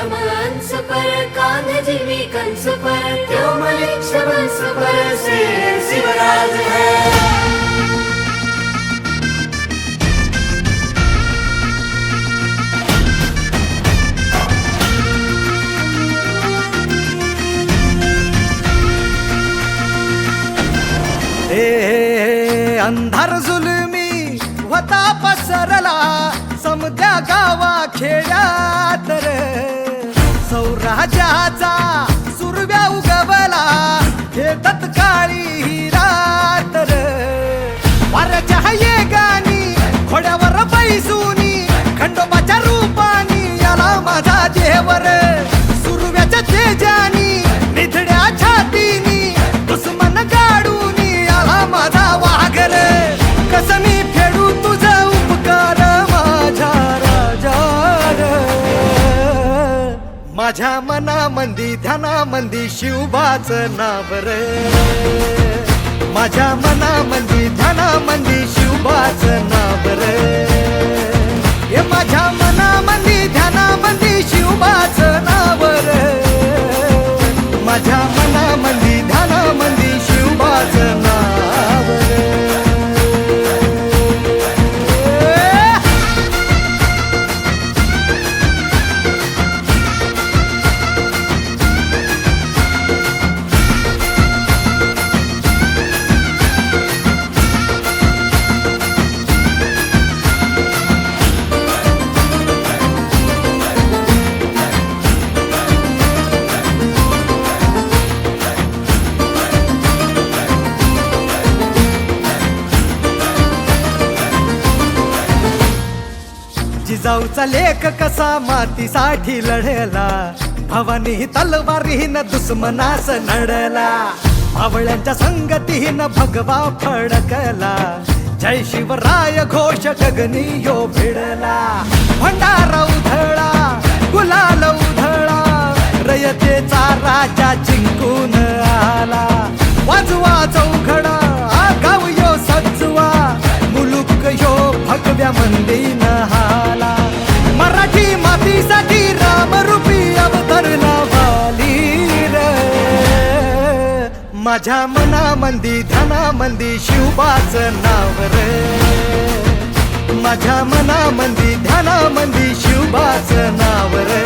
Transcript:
राम अंश पर कांध जीवी कंस पर त्यो मलिक्ष वंश पर से शिवराज है। अंधार जुलमी होता पसरला समद्या गावा खेड्यात रे, सौराज्याचा सुरव्या उगवला हे तत्काळी ही रात रे। वाऱ्याच्या येगानी घोड्यावर बैसूनी खंडोबाच्या रूपानी याला माझा देवर, सुरव्याच्या तेजानी निधड्या छातीनी दुश्मन गाडूनी याला माझा वाघर। कसं मी फेडू तुझा उपकार माझ्या राजा रे, माझ्या मनामंदी ध्यानामंदी शिवबाचं नाव रे, माझ्या मनामंदी ध्यानामंदी शिवबाचं नाव रे, हे माझ्या मनामंदी ध्यानामंदी शिवबाचं नाव रे, माझ्या मनामंदी ध्यानामंदी शिवबाचं नाव रे। जिजाऊचा लेख कसा मातीसाठी लढला, भवानी तलवारीन दुश्मनास नडला, भावळ्यांच्या संगतीन भगवा फडकला, जय शिवराय घोष गगनी यो भिडला, भंडारा उधळा गुलाल उधळा, रयतेचा राजा जिंकून आला, वाजवा चौघडा गाव यो सजवा, मुलुक यो भगव्या मंदीन हाला, मराठी मातीसाठी रामरूपी अवतरला वाली रे, माझ्या मनामंदी ध्यानामंदी शिवबाचं नाव रे, माझ्या मनामंदी ध्यानामंदी शिवबाचं नाव रे।